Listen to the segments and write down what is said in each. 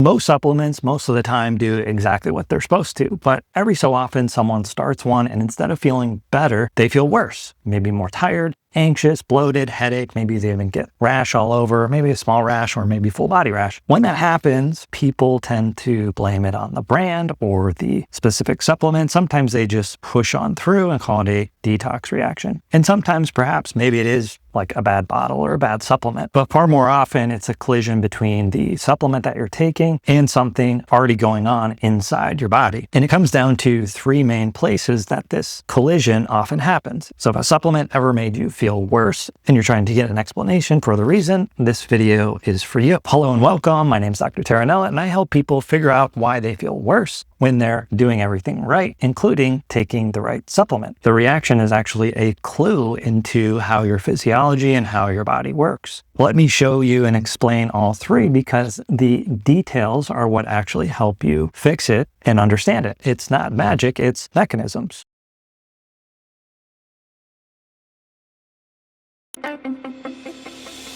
Most supplements, most of the time, do exactly what they're supposed to, but every so often someone starts one and instead of feeling better, they feel worse, maybe more tired, anxious, bloated, headache, maybe they even get rash all over, maybe a small rash or maybe full body rash. When that happens, people tend to blame it on the brand or the specific supplement. Sometimes they just push on through and call it a detox reaction. And sometimes perhaps maybe it is like a bad bottle or a bad supplement, but far more often it's a collision between the supplement that you're taking and something already going on inside your body. And it comes down to three main places that this collision often happens. So if a supplement ever made you feel worse and you're trying to get an explanation for the reason, this video is for you. Hello and welcome. My name is Dr. Terranella and I help people figure out why they feel worse when they're doing everything right, including taking the right supplement. The reaction is actually a clue into how your physiology and how your body works. Let me show you and explain all three because the details are what actually help you fix it and understand it. It's not magic, it's mechanisms.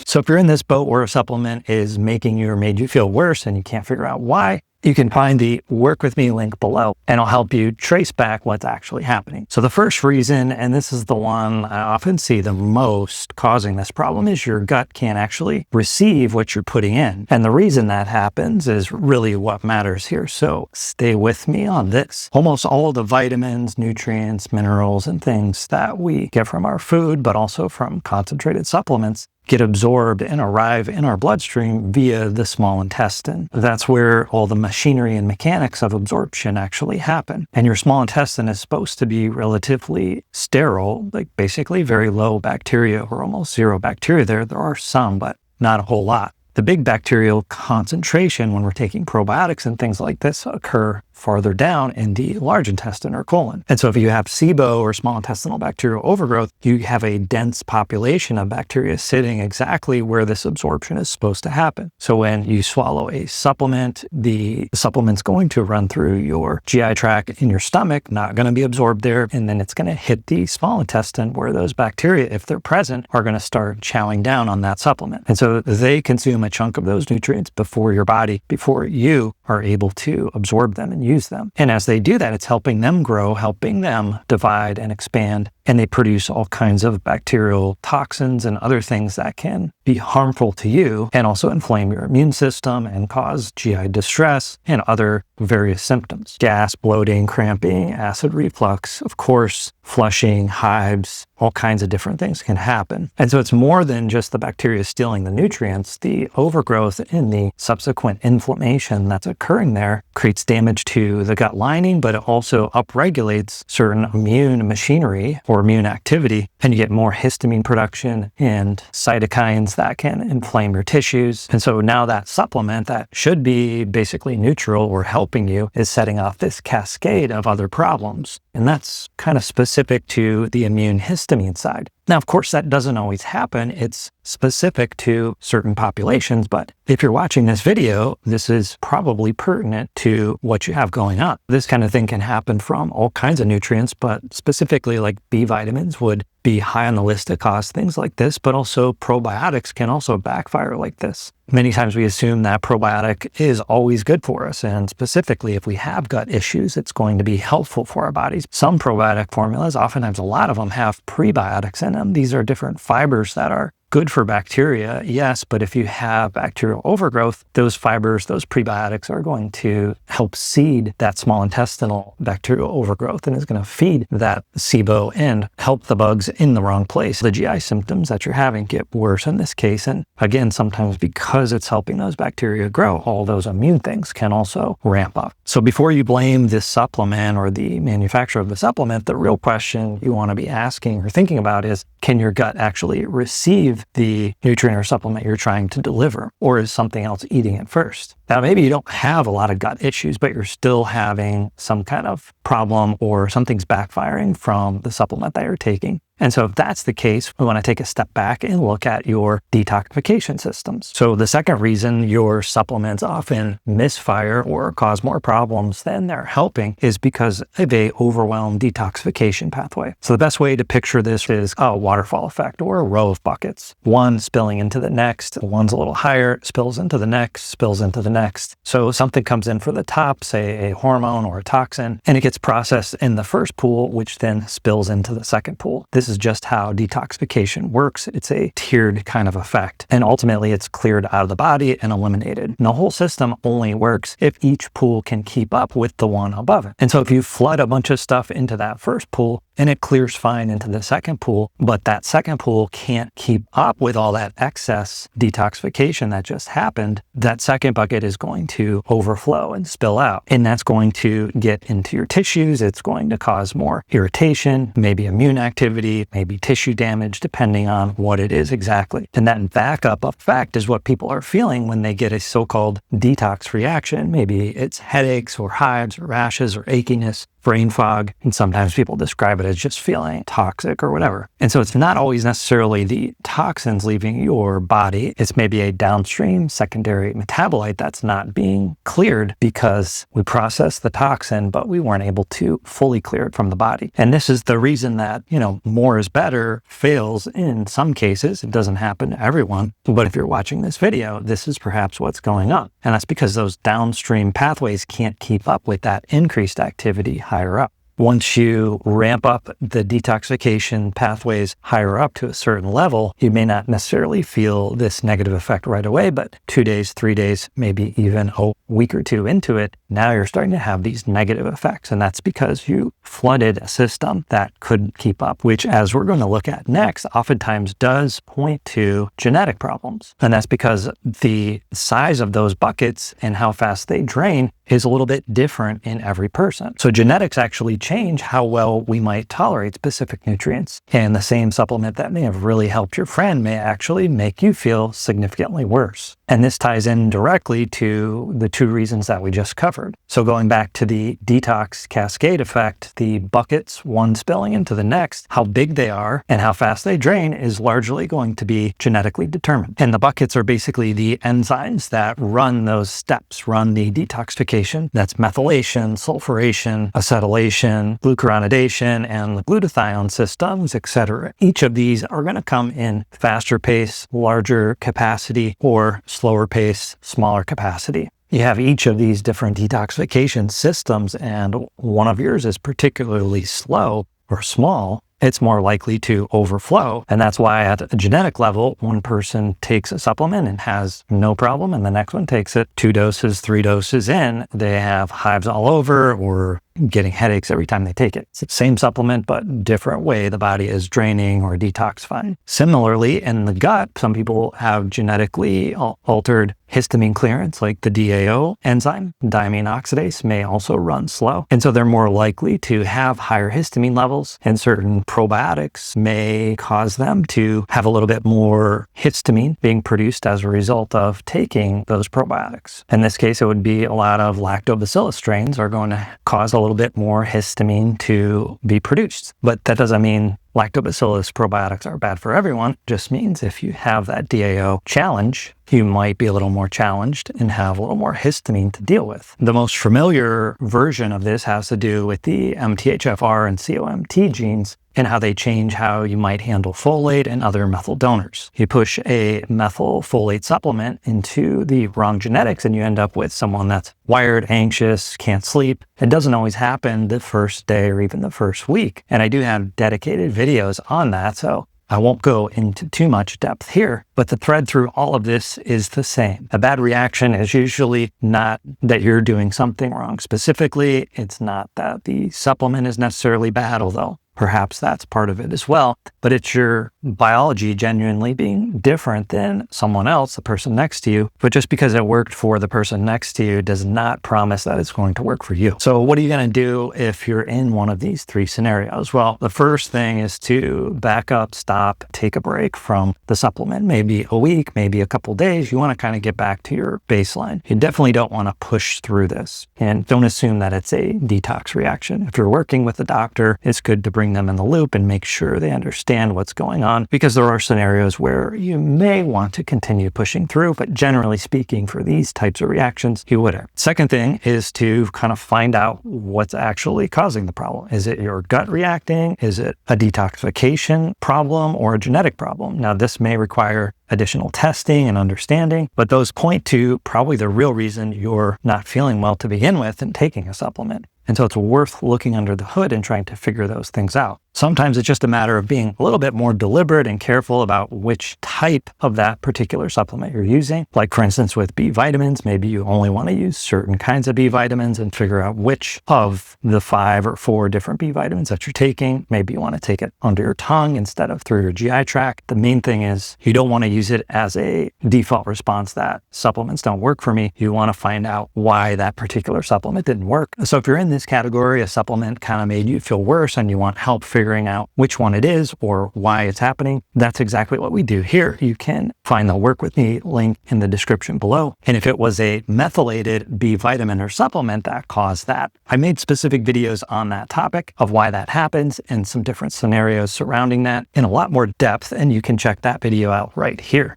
So if you're in this boat where a supplement is making you or made you feel worse and you can't figure out why, you can find the Work With Me link below and I'll help you trace back what's actually happening. So the first reason, and this is the one I often see the most causing this problem, is your gut can't actually receive what you're putting in. And the reason that happens is really what matters here. So stay with me on this. Almost all of the vitamins, nutrients, minerals, and things that we get from our food, but also from concentrated supplements, get absorbed and arrive in our bloodstream via the small intestine. That's where all the machinery and mechanics of absorption actually happen. And your small intestine is supposed to be relatively sterile, like basically very low bacteria or almost zero bacteria there. There are some, but not a whole lot. The big bacterial concentration when we're taking probiotics and things like this occur farther down in the large intestine or colon. And so if you have SIBO or small intestinal bacterial overgrowth, you have a dense population of bacteria sitting exactly where this absorption is supposed to happen. So when you swallow a supplement, the supplement's going to run through your GI tract in your stomach, not going to be absorbed there, and then it's going to hit the small intestine where those bacteria, if they're present, are going to start chowing down on that supplement. And so they consume a chunk of those nutrients before you are able to absorb them and use them. And as they do that, it's helping them grow, helping them divide and expand, and they produce all kinds of bacterial toxins and other things that can be harmful to you and also inflame your immune system and cause GI distress and other various symptoms. Gas, bloating, cramping, acid reflux, of course, flushing, hives, all kinds of different things can happen. And so it's more than just the bacteria stealing the nutrients. The overgrowth and the subsequent inflammation that's occurring there creates damage to the gut lining, but it also upregulates certain immune machinery or immune activity, and you get more histamine production and cytokines that can inflame your tissues. And so now that supplement that should be basically neutral or helping you is setting off this cascade of other problems. And that's kind of specific to the immune histamine side. Now, of course, that doesn't always happen. It's specific to certain populations, but if you're watching this video, this is probably pertinent to what you have going on. This kind of thing can happen from all kinds of nutrients, but specifically like B vitamins would be high on the list to cause things like this, but also probiotics can also backfire like this. Many times we assume that probiotic is always good for us, and specifically if we have gut issues, it's going to be helpful for our bodies. Some probiotic formulas, oftentimes a lot of them, have prebiotics in them. These are different fibers that are good for bacteria, yes, but if you have bacterial overgrowth, those fibers, those prebiotics are going to help seed that small intestinal bacterial overgrowth and is going to feed that SIBO and help the bugs in the wrong place. The GI symptoms that you're having get worse in this case. And again, sometimes because it's helping those bacteria grow, all those immune things can also ramp up. So before you blame this supplement or the manufacturer of the supplement, the real question you want to be asking or thinking about is, can your gut actually receive the nutrient or supplement you're trying to deliver, or is something else eating it first? Now, maybe you don't have a lot of gut issues, but you're still having some kind of problem or something's backfiring from the supplement that you're taking. And so if that's the case, we want to take a step back and look at your detoxification systems. So the second reason your supplements often misfire or cause more problems than they're helping is because of a overwhelmed detoxification pathway. So the best way to picture this is a waterfall effect or a row of buckets, one spilling into the next, one's a little higher, spills into the next, spills into the next. So something comes in for the top, say a hormone or a toxin, and it gets processed in the first pool, which then spills into the second pool. This is just how detoxification works. It's a tiered kind of effect. And ultimately, it's cleared out of the body and eliminated. And the whole system only works if each pool can keep up with the one above it. And so if you flood a bunch of stuff into that first pool, and it clears fine into the second pool, but that second pool can't keep up with all that excess detoxification that just happened, that second bucket is going to overflow and spill out. And that's going to get into your tissues. It's going to cause more irritation, maybe immune activity, maybe tissue damage, depending on what it is exactly. And that backup effect is what people are feeling when they get a so-called detox reaction. Maybe it's headaches or hives or rashes or achiness, brain fog, and sometimes people describe it as just feeling toxic or whatever. And so it's not always necessarily the toxins leaving your body. It's maybe a downstream secondary metabolite that's not being cleared because we processed the toxin, but we weren't able to fully clear it from the body. And this is the reason that, more is better fails in some cases. It doesn't happen to everyone. But if you're watching this video, this is perhaps what's going on. And that's because those downstream pathways can't keep up with that increased activity higher up. Once you ramp up the detoxification pathways higher up to a certain level, you may not necessarily feel this negative effect right away, but 2 days, 3 days, maybe even a week or two into it, now you're starting to have these negative effects. And that's because you flooded a system that couldn't keep up, which, as we're going to look at next, oftentimes does point to genetic problems. And that's because the size of those buckets and how fast they drain is a little bit different in every person. So genetics actually change how well we might tolerate specific nutrients. And the same supplement that may have really helped your friend may actually make you feel significantly worse. And this ties in directly to the two reasons that we just covered. So going back to the detox cascade effect, the buckets, one spilling into the next, how big they are and how fast they drain is largely going to be genetically determined. And the buckets are basically the enzymes that run those steps, run the detoxification. That's methylation, sulfation, acetylation, glucuronidation, and the glutathione systems, etc. Each of these are going to come in faster pace, larger capacity, or slower pace, smaller capacity. You have each of these different detoxification systems, and one of yours is particularly slow or small. It's more likely to overflow. And that's why at a genetic level, one person takes a supplement and has no problem, and the next one takes it 2 doses, 3 doses in, they have hives all over or getting headaches every time they take it. It's the same supplement, but different way the body is draining or detoxifying. Similarly, in the gut, some people have genetically altered histamine clearance, like the DAO enzyme, diamine oxidase, may also run slow. And so they're more likely to have higher histamine levels, and certain probiotics may cause them to have a little bit more histamine being produced as a result of taking those probiotics. In this case, it would be a lot of lactobacillus strains are going to cause a little bit more histamine to be produced. But that doesn't mean lactobacillus probiotics are bad for everyone. It just means if you have that DAO challenge, you might be a little more challenged and have a little more histamine to deal with. The most familiar version of this has to do with the MTHFR and COMT genes and how they change how you might handle folate and other methyl donors. You push a methylfolate supplement into the wrong genetics and you end up with someone that's wired, anxious, can't sleep. It doesn't always happen the first day or even the first week. And I do have dedicated videos on that, so I won't go into too much depth here, but the thread through all of this is the same. A bad reaction is usually not that you're doing something wrong specifically. It's not that the supplement is necessarily bad, although perhaps that's part of it as well, but it's your biology genuinely being different than someone else, the person next to you. But just because it worked for the person next to you does not promise that it's going to work for you. So what are you going to do if you're in one of these 3 scenarios? Well, the first thing is to back up, stop, take a break from the supplement, maybe a week, maybe a couple days. You want to kind of get back to your baseline. You definitely don't want to push through this, and don't assume that it's a detox reaction. If you're working with a doctor, it's good to bring bring them in the loop and make sure they understand what's going on, because there are scenarios where you may want to continue pushing through, but generally speaking, for these types of reactions, you wouldn't. Second thing is to kind of find out what's actually causing the problem. Is it your gut reacting? Is it a detoxification problem or a genetic problem? Now, this may require additional testing and understanding, but those point to probably the real reason you're not feeling well to begin with and taking a supplement. And so it's worth looking under the hood and trying to figure those things out. Sometimes it's just a matter of being a little bit more deliberate and careful about which type of that particular supplement you're using. Like, for instance, with B vitamins, maybe you only want to use certain kinds of B vitamins and figure out which of the 5 or 4 different B vitamins that you're taking. Maybe you want to take it under your tongue instead of through your GI tract. The main thing is you don't want to use it as a default response that supplements don't work for me. You want to find out why that particular supplement didn't work. So if you're in this category, a supplement kind of made you feel worse and you want help figuring out which one it is or why it's happening, that's exactly what we do here. You can find the Work With Me link in the description below. And if it was a methylated B vitamin or supplement that caused that, I made specific videos on that topic of why that happens and some different scenarios surrounding that in a lot more depth, and you can check that video out right here.